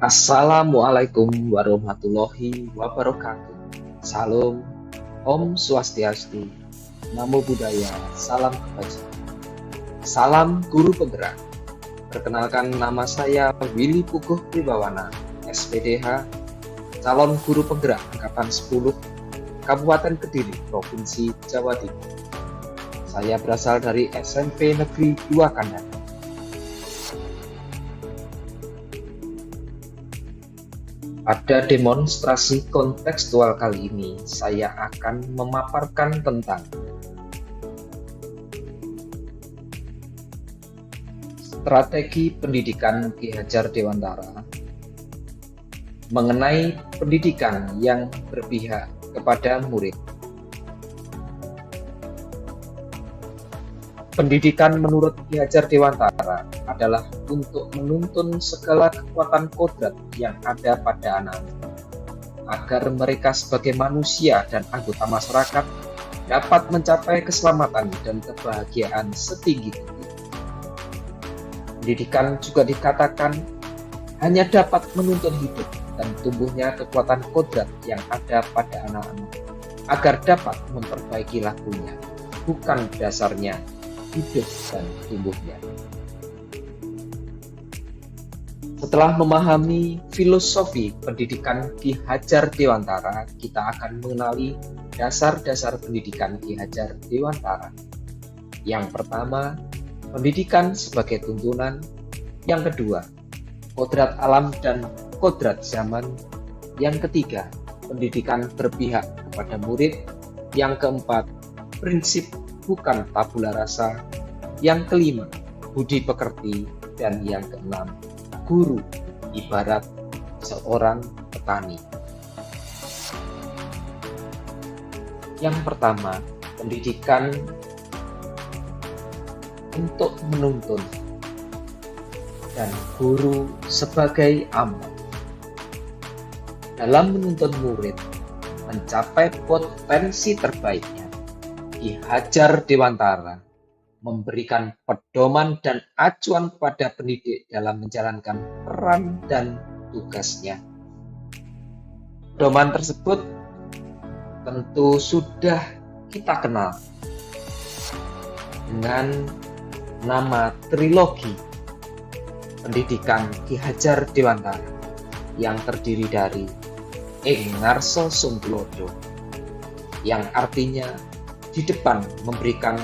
Assalamualaikum warahmatullahi wabarakatuh. Salam, Om Swastiastu, Namo Buddhaya, Salam Kebajikan. Salam Guru Penggerak. Perkenalkan, nama saya Willy Puguh Pribawana, SPDH, calon Guru Penggerak Angkatan 10, Kabupaten Kediri, Provinsi Jawa Timur. Saya berasal dari SMP Negeri 2 Kandang. Pada demonstrasi kontekstual kali ini, saya akan memaparkan tentang strategi pendidikan Ki Hajar Dewantara mengenai pendidikan yang berpihak kepada murid. Pendidikan menurut Ki Hajar Dewantara adalah untuk menuntun segala kekuatan kodrat yang ada pada anak, agar mereka sebagai manusia dan anggota masyarakat dapat mencapai keselamatan dan kebahagiaan setinggi-tinggi. Pendidikan juga dikatakan hanya dapat menuntun hidup dan tumbuhnya kekuatan kodrat yang ada pada anak-anak, agar dapat memperbaiki lakunya, bukan dasarnya hidup dan tumbuhnya. Setelah memahami filosofi pendidikan Ki Hajar Dewantara, kita akan mengenali dasar-dasar pendidikan Ki Hajar Dewantara. Yang pertama, pendidikan sebagai tuntunan. Yang kedua, kodrat alam dan kodrat zaman. Yang ketiga, pendidikan berpihak kepada murid. Yang keempat, prinsip bukan tabula rasa. Yang kelima, budi pekerti. Dan yang keenam, guru ibarat seorang petani. Yang pertama, pendidikan untuk menuntun dan guru sebagai amal. Dalam menuntun murid mencapai potensi terbaiknya, Ki Hajar Dewantara memberikan pedoman dan acuan kepada pendidik dalam menjalankan peran dan tugasnya. Pedoman tersebut tentu sudah kita kenal dengan nama trilogi pendidikan Ki Hajar Dewantara yang terdiri dari Ing Ngarso Sungtulodo, yang artinya di depan memberikan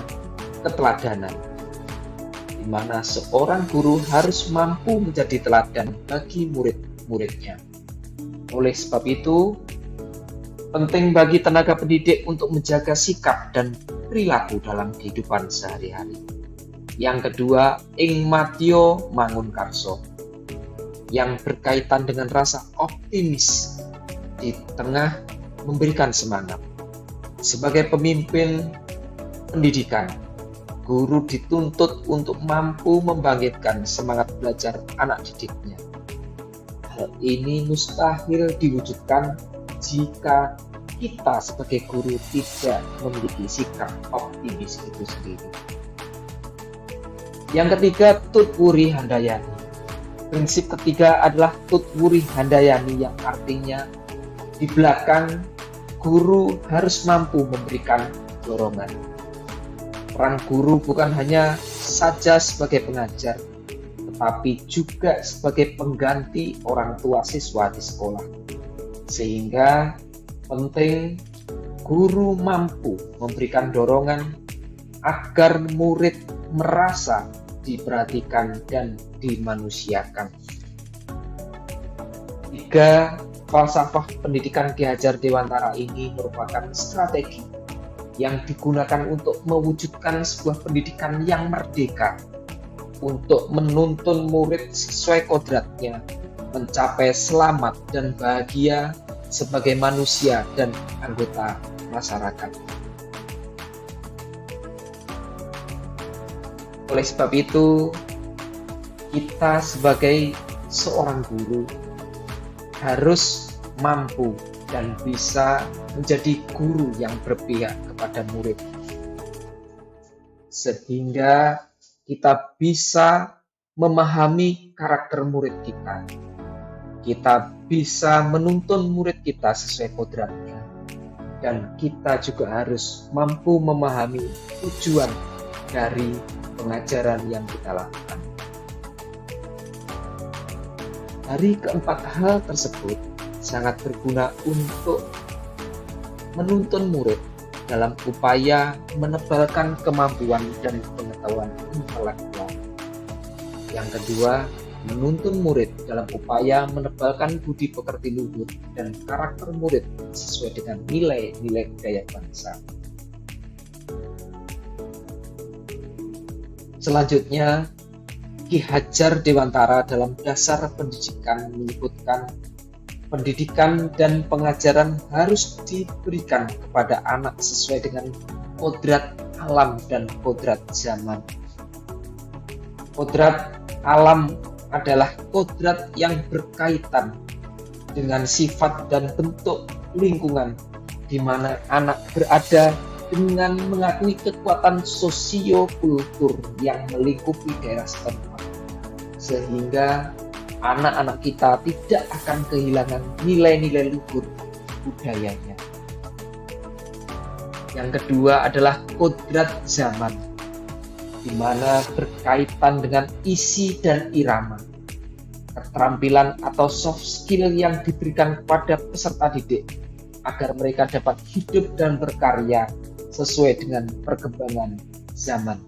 keteladanan, di mana seorang guru harus mampu menjadi teladan bagi murid-muridnya. Oleh sebab itu, penting bagi tenaga pendidik untuk menjaga sikap dan perilaku dalam kehidupan sehari-hari. Yang kedua, Ing Matio Mangunkarso, yang berkaitan dengan rasa optimis di tengah memberikan semangat. Sebagai pemimpin pendidikan, guru dituntut untuk mampu membangkitkan semangat belajar anak didiknya. Hal ini mustahil diwujudkan jika kita sebagai guru tidak memiliki sikap optimis itu sendiri. Yang ketiga, Tutwuri Handayani. Prinsip ketiga adalah Tutwuri Handayani, yang artinya di belakang guru harus mampu memberikan dorongan. Peran guru bukan hanya saja sebagai pengajar, tetapi juga sebagai pengganti orang tua siswa di sekolah. Sehingga penting guru mampu memberikan dorongan agar murid merasa diperhatikan dan dimanusiakan. Tiga falsafah pendidikan Ki Hajar Dewantara ini merupakan strategi yang digunakan untuk mewujudkan sebuah pendidikan yang merdeka, untuk menuntun murid sesuai kodratnya, mencapai selamat dan bahagia sebagai manusia dan anggota masyarakat. Oleh sebab itu, kita sebagai seorang guru harus mampu dan bisa menjadi guru yang berpihak kepada murid, sehingga kita bisa memahami karakter murid kita, Kita bisa menuntun murid kita sesuai kodratnya, dan kita juga harus mampu memahami tujuan dari pengajaran yang kita lakukan. Dari keempat hal tersebut sangat berguna untuk menuntun murid dalam upaya menebalkan kemampuan dan pengetahuan intelektual. Yang kedua, menuntun murid dalam upaya menebalkan budi pekerti luhur dan karakter murid sesuai dengan nilai-nilai budaya bangsa. Selanjutnya, Ki Hajar Dewantara dalam Dasar Pendidikan menyebutkan pendidikan dan pengajaran harus diberikan kepada anak sesuai dengan kodrat alam dan kodrat zaman. Kodrat alam adalah kodrat yang berkaitan dengan sifat dan bentuk lingkungan di mana anak berada dengan mengakui kekuatan sosio-kultur yang melingkupi daerah setempat, sehingga anak-anak kita tidak akan kehilangan nilai-nilai luhur budayanya. Yang kedua adalah kodrat zaman, di mana berkaitan dengan isi dan irama, keterampilan atau soft skill yang diberikan kepada peserta didik agar mereka dapat hidup dan berkarya sesuai dengan perkembangan zaman.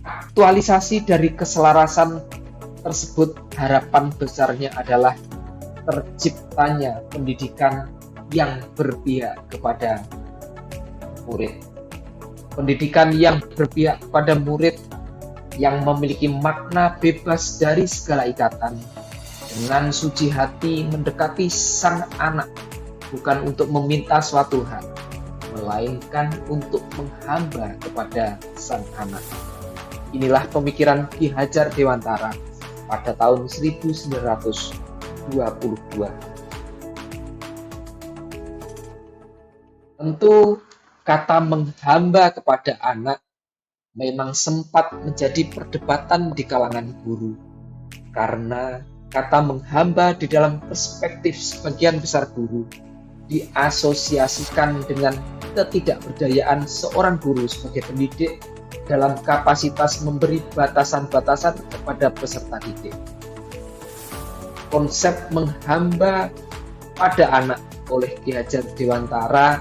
Aktualisasi dari keselarasan tersebut harapan besarnya adalah terciptanya pendidikan yang berpihak kepada murid. Pendidikan yang berpihak kepada murid yang memiliki makna bebas dari segala ikatan, dengan suci hati mendekati sang anak, bukan untuk meminta suatu hal, melainkan untuk menghamba kepada sang anak. Inilah pemikiran Ki Hajar Dewantara pada tahun 1922. Tentu kata menghamba kepada anak memang sempat menjadi perdebatan di kalangan guru, karena kata menghamba di dalam perspektif sebagian besar guru diasosiasikan dengan ketidakberdayaan seorang guru sebagai pendidik dalam kapasitas memberi batasan-batasan kepada peserta didik. Konsep menghamba pada anak oleh Ki Hajar Dewantara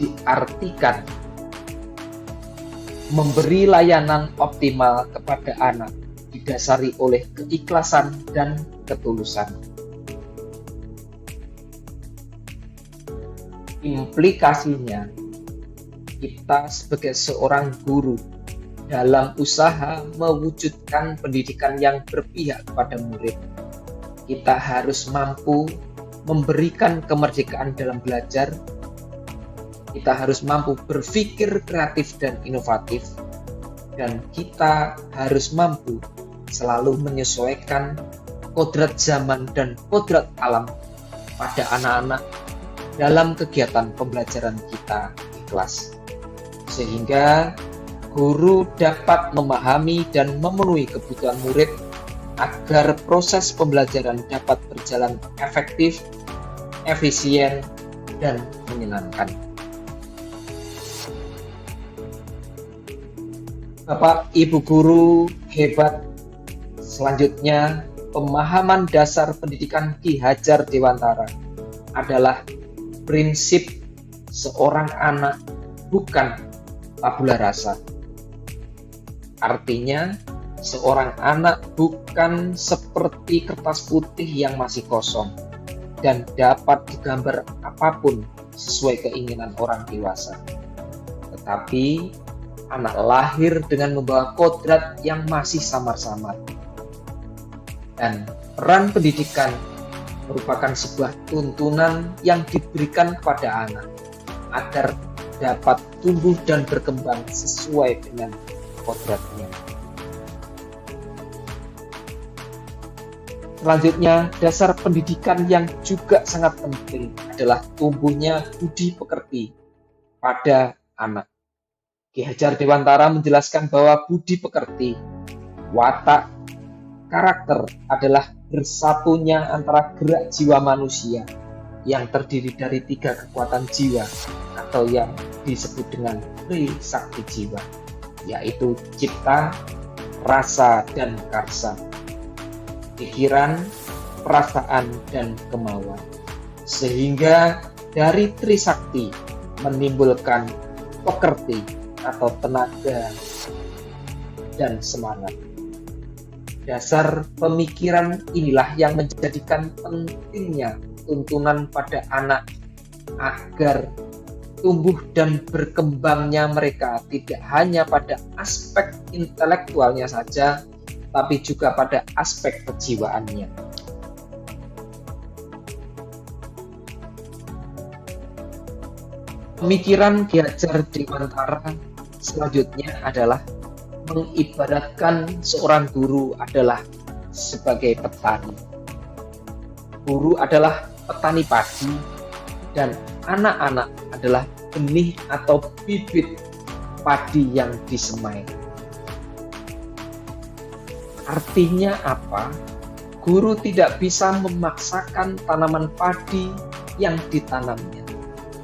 diartikan memberi layanan optimal kepada anak didasari oleh keikhlasan dan ketulusan. Implikasinya, kita sebagai seorang guru dalam usaha mewujudkan pendidikan yang berpihak kepada murid, kita harus mampu memberikan kemerdekaan dalam belajar, kita harus mampu berpikir kreatif dan inovatif, dan kita harus mampu selalu menyesuaikan kodrat zaman dan kodrat alam pada anak-anak dalam kegiatan pembelajaran kita di kelas, sehingga guru dapat memahami dan memenuhi kebutuhan murid agar proses pembelajaran dapat berjalan efektif, efisien, dan menyenangkan. Bapak Ibu guru hebat, selanjutnya pemahaman dasar pendidikan Ki Hajar Dewantara adalah prinsip seorang anak bukan tabula rasa. Artinya, seorang anak bukan seperti kertas putih yang masih kosong dan dapat digambar apapun sesuai keinginan orang dewasa. Tetapi, anak lahir dengan membawa kodrat yang masih samar-samar. Dan peran pendidikan merupakan sebuah tuntunan yang diberikan kepada anak agar dapat tumbuh dan berkembang sesuai dengan kodratnya. Selanjutnya, dasar pendidikan yang juga sangat penting adalah tumbuhnya budi pekerti pada anak. Ki Hajar Dewantara menjelaskan bahwa budi pekerti Watak karakter adalah bersatunya antara gerak jiwa manusia yang terdiri dari 3 kekuatan jiwa atau yang disebut dengan Trisakti jiwa, yaitu cipta, rasa, dan karsa, pikiran, perasaan, dan kemauan. Sehingga dari Trisakti menimbulkan pekerti atau tenaga dan semangat. Dasar pemikiran inilah yang menjadikan pentingnya tuntunan pada anak agar tumbuh dan berkembangnya mereka tidak hanya pada aspek intelektualnya saja, tapi juga pada aspek kejiwaannya. Pemikiran Ki Hajar Dewantara selanjutnya adalah mengibaratkan seorang guru adalah sebagai petani. Guru adalah petani padi dan anak-anak adalah benih atau bibit padi yang disemai. Artinya apa? Guru tidak bisa memaksakan tanaman padi yang ditanamnya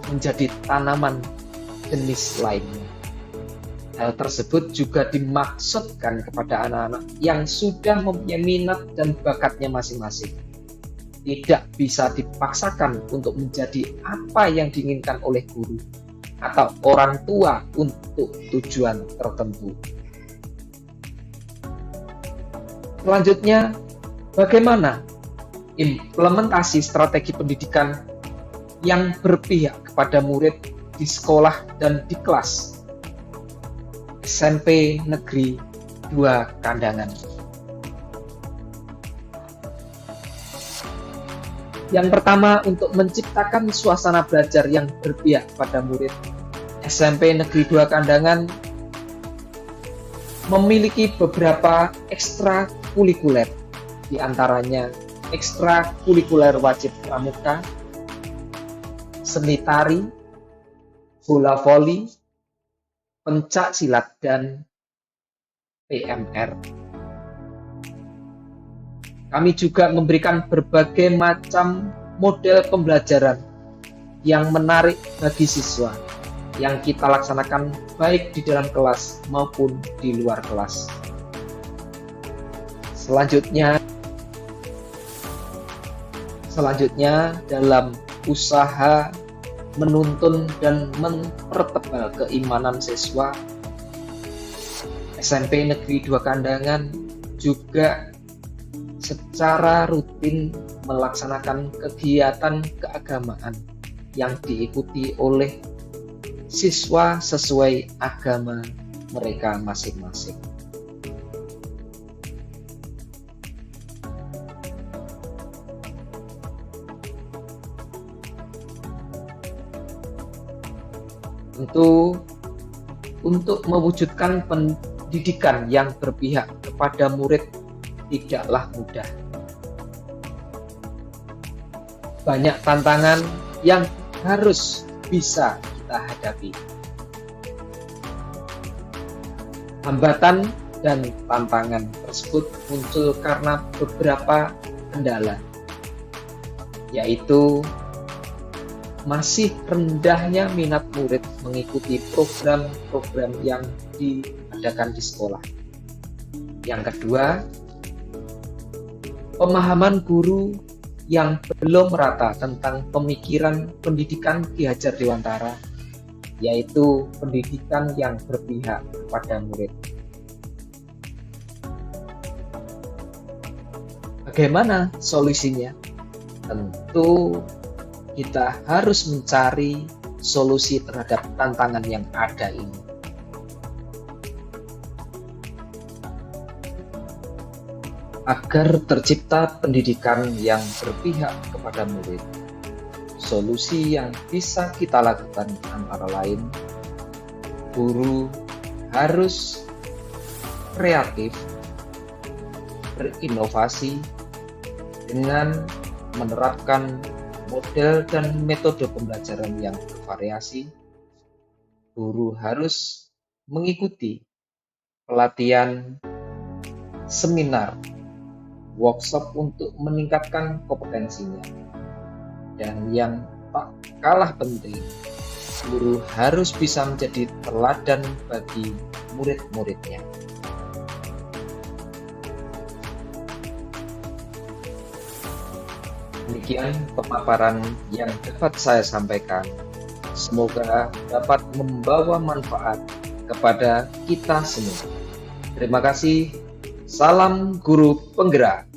menjadi tanaman jenis lainnya. Hal tersebut juga dimaksudkan kepada anak-anak yang sudah mempunyai minat dan bakatnya masing-masing. Tidak bisa dipaksakan untuk menjadi apa yang diinginkan oleh guru atau orang tua untuk tujuan tertentu. Selanjutnya, bagaimana implementasi strategi pendidikan yang berpihak kepada murid di sekolah dan di kelas SMP Negeri 2 Kandangan. Yang pertama, untuk menciptakan suasana belajar yang berpihak pada murid, SMP Negeri 2 Kandangan memiliki beberapa ekstrakurikuler, di antaranya ekstrakurikuler wajib pramuka, seni tari, bola voli, pencak silat, dan PMR. Kami juga memberikan berbagai macam model pembelajaran yang menarik bagi siswa yang kita laksanakan baik di dalam kelas maupun di luar kelas. Selanjutnya dalam usaha menuntun dan mempertebal keimanan siswa, SMP Negeri 2 Kandangan juga secara rutin melaksanakan kegiatan keagamaan yang diikuti oleh siswa sesuai agama mereka masing-masing. Tentu, untuk mewujudkan pendidikan yang berpihak kepada murid tidaklah mudah. Banyak tantangan yang harus bisa kita hadapi. Hambatan dan tantangan tersebut muncul karena beberapa kendala, yaitu masih rendahnya minat murid mengikuti program-program yang diadakan di sekolah. Yang kedua, pemahaman guru yang belum merata tentang pemikiran pendidikan Ki Hajar Dewantara, yaitu pendidikan yang berpihak kepada murid. Bagaimana solusinya? Tentu kita harus mencari solusi terhadap tantangan yang ada ini. Agar tercipta pendidikan yang berpihak kepada murid, solusi yang bisa kita lakukan antara lain, guru harus kreatif, berinovasi dengan menerapkan model dan metode pembelajaran yang bervariasi. Guru harus mengikuti pelatihan seminar, workshop untuk meningkatkan kompetensinya. Dan yang tak kalah penting, guru harus bisa menjadi teladan bagi murid-muridnya. Demikian pemaparan yang dapat saya sampaikan. Semoga dapat membawa manfaat kepada kita semua. Terima kasih. Salam guru penggerak.